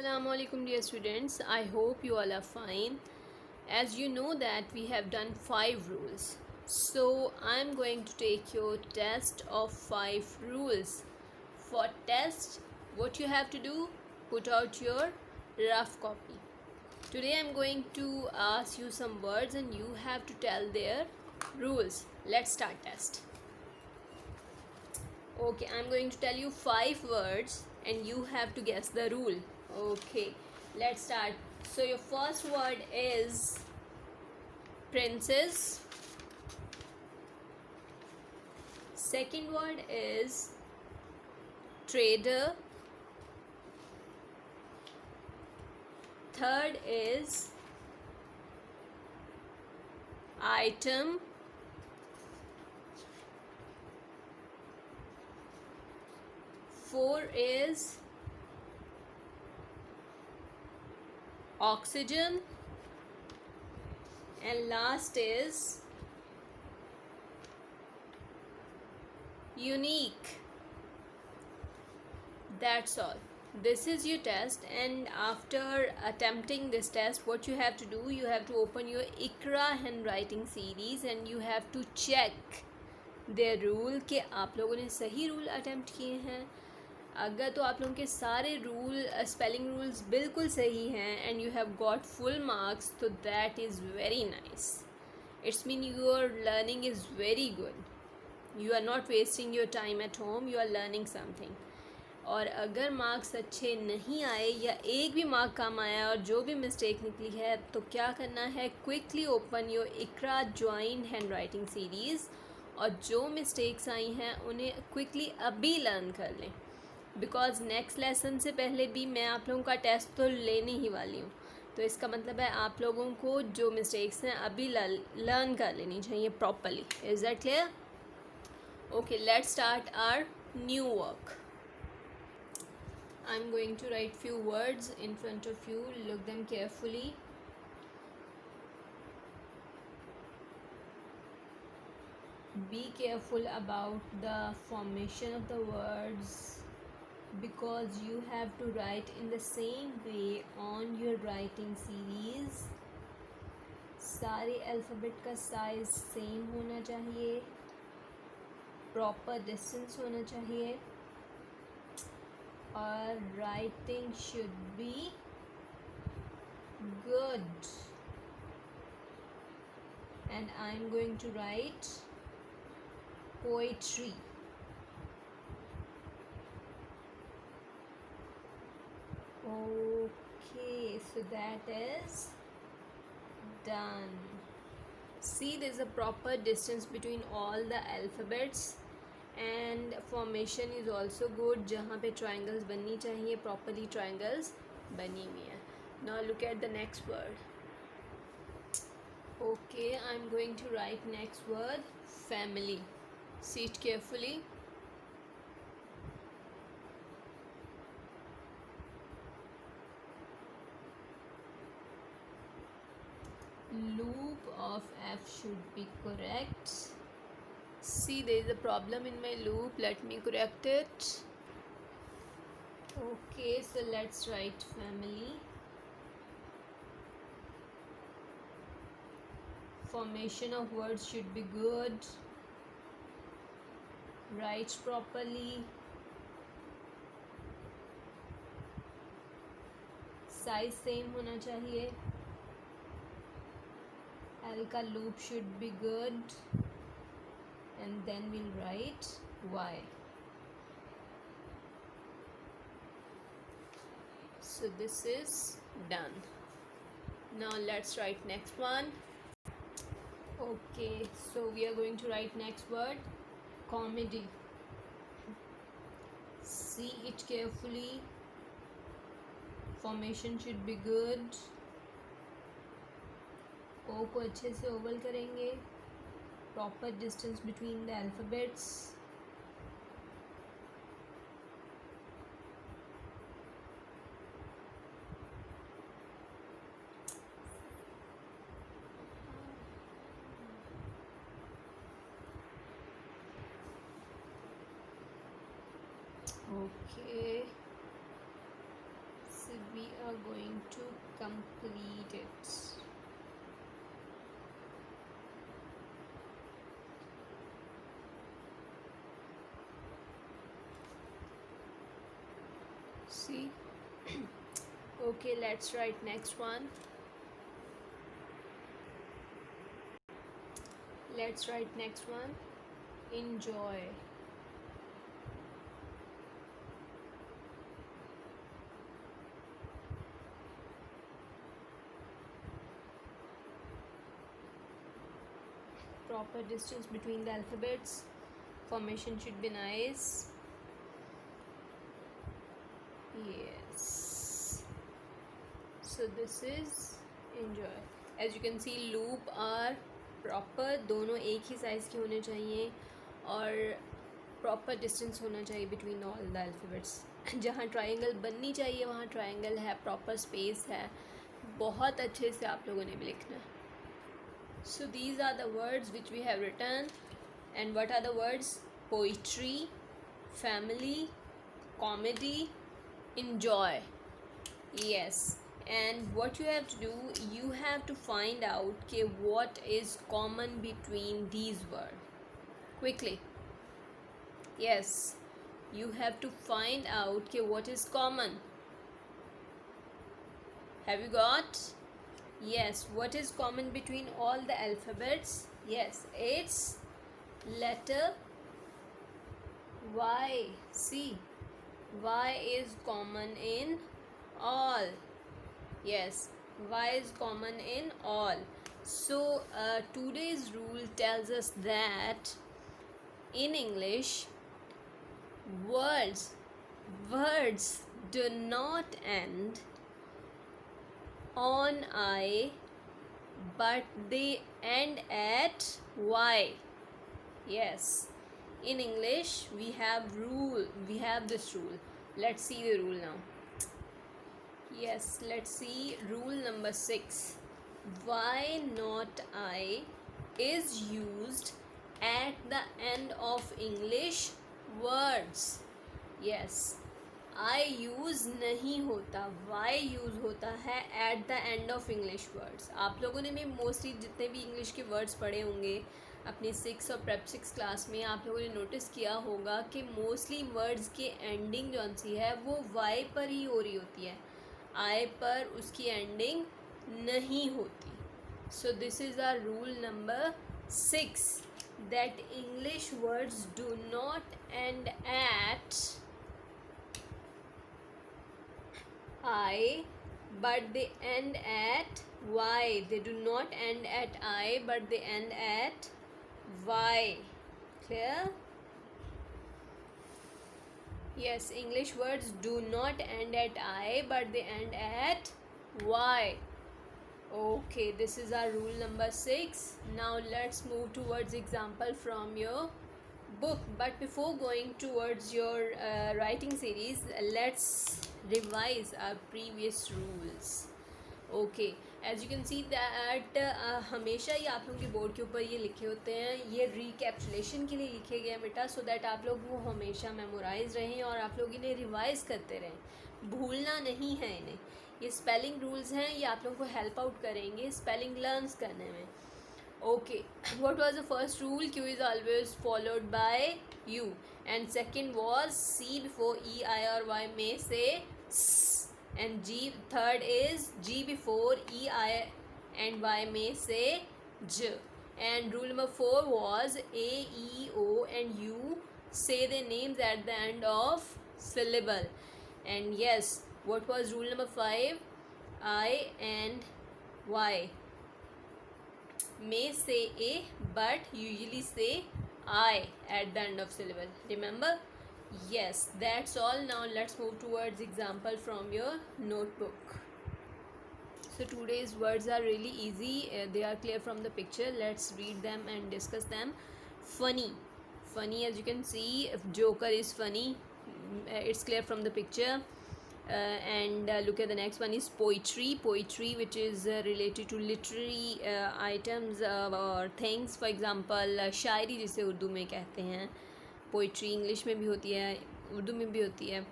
Assalamu alaikum dear students. I hope you all are fine. As you know that we have done 5 rules. So I am going to take your test of 5 rules. For test, what you have to do, put out your rough copy. Today I am going to ask you some words and you have to tell their rules. Let's start test. Okay, I'm going to tell you 5 words and you have to guess the rule. Okay, let's start. So your first word is princess. Second word is trader. Third is item. Four is oxygen, and last is unique. That's all. This is your test, and after attempting this test, what you have to do, you have to open your Iqra handwriting series and you have to check their rule कि आप लोगों ने सही rule attempt किए हैं. अगर तो आप लोगों के सारे रूल स्पेलिंग रूल्स बिल्कुल सही हैं and you have got full marks, तो that is very nice. It's mean your learning is very good. You are not wasting your time at home, you are learning something. और अगर marks अच्छे नहीं आए या एक भी मार्क कम आया और जो भी मिस्टेक निकली है, तो क्या करना है, quickly open your Iqra join handwriting series और जो मिस्टेक्स आई हैं उन्हें क्विकली अभी लर्न कर लें. बिकॉज नेक्स्ट लेसन से पहले भी मैं आप लोगों का टेस्ट तो लेने ही वाली हूँ. तो इसका मतलब है आप लोगों को जो मिस्टेक्स हैं अभी लर्न कर लेनी चाहिए properly. Is that clear? Okay, let's start our new work. I'm going to write few words in front of you. Look them carefully. Be careful about the formation of the words because you have to write in the same way on your writing series. सारे alphabet का size same होना चाहिए, proper distance होना चाहिए और writing should be good. And I'm going to write poetry. Okay, so that is done. See, there's a proper distance between all the alphabets. And formation is also good. जहाँ पे triangles बननी चाहिए properly triangles बनी हुई हैं. Now look at the next word. Okay, I am going to write next word family. See it carefully. Loop of F should be correct. See, there is a problem in my loop. Let me correct it. Okay, so let's write family. Formation of words should be good. Write properly. Size same होना चाहिए. L का loop should be good. And then we'll write Y. So this is done. Now let's write next one. Okay, so we are going to write next word comedy. See it carefully. Formation should be good. O को अच्छे से Oval करेंगे. Proper distance between the alphabets. Okay. So we complete it. See. Okay, let's write next one. Let's write next one. Enjoy. Proper distance between the alphabets. Formation should be nice. Yes. So this is enjoy. As you can see, loop are proper, दोनों एक ही size के होने चाहिए और proper distance होना चाहिए between all the alphabets. जहाँ triangle बननी चाहिए वहाँ ट्रायंगल है, प्रॉपर स्पेस है. बहुत अच्छे से आप लोगों ने भी लिखना है. So these are the words which we have written. And what are the words? Poetry, family, comedy, enjoy. Yes. And what you have to do, you have to find out what is common between these words quickly. Yes, you have to find out what is common. Have you got? Yes, what is common between all the alphabets? Yes, it's letter Y. See, Y is common in all. Yes, Y is common in all. So today's rule tells us that in English, words do not end on I, but they end at Y. Yes, in English we have this rule. Let's see the rule now. Yes, let's see rule number 6. Why not I is used at the end of English words. Yes, I use नहीं होता, why use होता है at the end of English words. आप लोगों ने भी mostly जितने भी इंग्लिश के वर्ड्स पढ़े होंगे अपनी 6 और प्रेप 6 क्लास में, आप लोगों ने नोटिस किया होगा कि मोस्टली वर्ड्स की एंडिंग जौन सी है वो वाई पर ही हो रही होती है, आई पर उसकी एंडिंग नहीं होती. So this is our rule number 6, that English words do not end at I but they end at Y. They do not end at I, but they end at Y. Clear? Yes, English words do not end at I, but they end at Y. Okay, this is our rule number 6. Now let's move towards example from your book. But before going towards your writing series, let's revise our previous rules. Okay, as you can see that हमेशा ही आप लोगों के board के ऊपर ये लिखे होते हैं, ये रिकैप्चुलेशन के लिए लिखे गए हैं बेटा, सो दैट आप लोग वो हमेशा मेमोराइज रहें और आप लोग इन्हें रिवाइज करते रहें, भूलना नहीं है इन्हें. ये स्पेलिंग रूल्स हैं, ये आप लोगों को हेल्प आउट करेंगे स्पेलिंग लर्न्स करने में. Okay, what was the first rule? Q is always followed by U, and second was C before E, I or Y may say S, and third is G before E, I and Y may say J, and rule number 4 was A, E, O and U say their names at the end of syllable. And yes, what was rule number 5? I and Y may say A, but usually say I at the end of syllable. Remember? Yes, that's all. Now let's move towards example from your notebook. So today's words are really easy. They are clear from the picture. Let's read them and discuss them. Funny. Funny, as you can see, if Joker is funny. It's clear from the picture. And look at the next one is poetry. Poetry, which is related to literary items or things. For example, शायरी जिसे उर्दू में कहते हैं. Poetry English में भी होती है, उर्दू में भी होती है.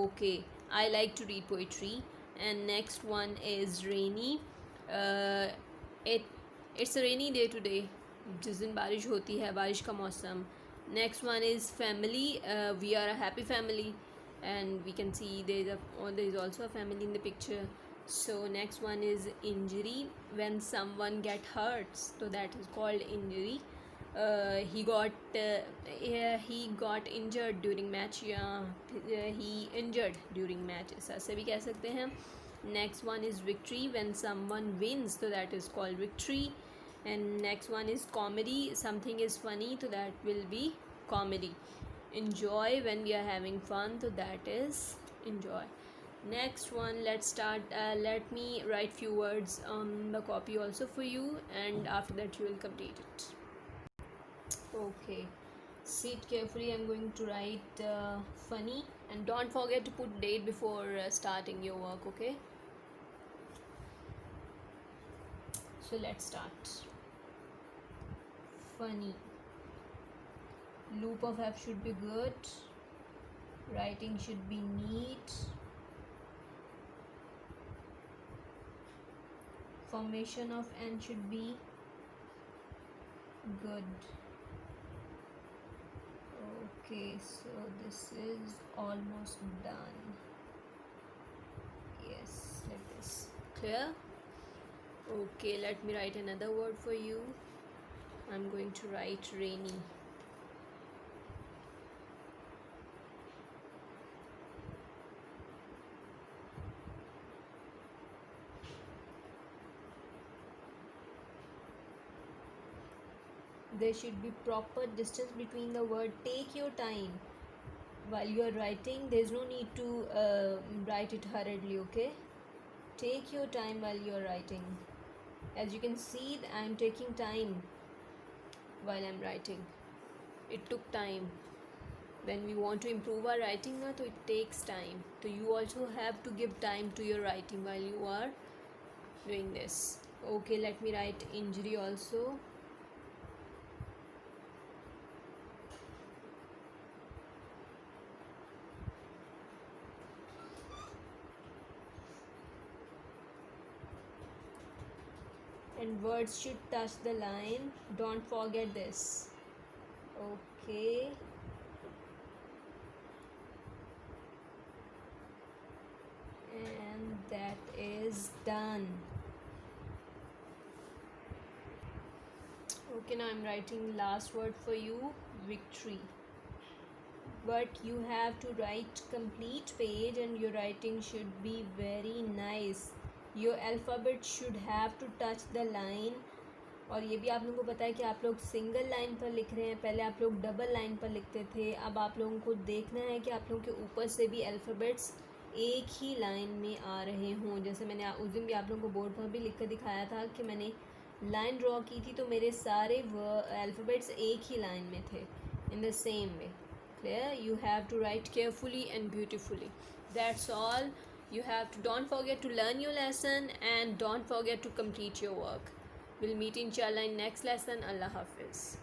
Okay, I like to read poetry. and next one is rainy. It's a rainy day today, जिस दिन बारिश होती है, बारिश का मौसम. Next one is family. We are a happy family, and we can see there is also a family in the picture. So next one is injury. When someone get hurt, so that is called injury. He got injured during match, या he injured during match, ऐसा भी कह सकते हैं. Next one is victory. When someone wins, so that is called victory. And next one is comedy. Something is funny, so that will be comedy. Enjoy. When we are having fun, so that is enjoy. Next one, let's start. Let me write few words on the copy also for you, and after that you will complete it. Okay, sit carefully. I'm going to write funny, and don't forget to put date before starting your work. Okay, so let's start. Funny. Loop of F should be good. Writing should be neat. Formation of N should be good. Okay, so this is almost done. Yes, like this. Clear? Okay, let me write another word for you. I'm going to write rainy. There should be proper distance between the word. Take your time while you are writing. There's no need to write it hurriedly, okay? Take your time while you are writing. As you can see, I am taking time while I'm writing. It took time. When we want to improve our writing, so it takes time. So you also have to give time to your writing while you are doing this. Okay, let me write injury also. And words should touch the line. Don't forget this. Okay. And that is done. Okay, now I'm writing last word for you, victory. But you have to write complete page, and your writing should be very nice. Your alphabet should have to touch the line. और ये भी आप लोगों को पता है कि आप लोग सिंगल लाइन पर लिख रहे हैं, पहले आप लोग डबल लाइन पर लिखते थे. अब आप लोगों को देखना है कि आप लोगों के ऊपर से भी अल्फ़ाबेट्स एक ही लाइन में आ रहे हों. जैसे मैंने उस दिन भी आप लोगों को बोर्ड पर भी लिख कर दिखाया था कि मैंने लाइन ड्रॉ की थी, तो मेरे सारे अल्फ़ाबेट्स एक ही लाइन में थे. In the same way. Clear? You have to write carefully and beautifully. That's all. You have to, don't forget to learn your lesson, and don't forget to complete your work. We'll meet inshallah in next lesson. Allah Hafiz.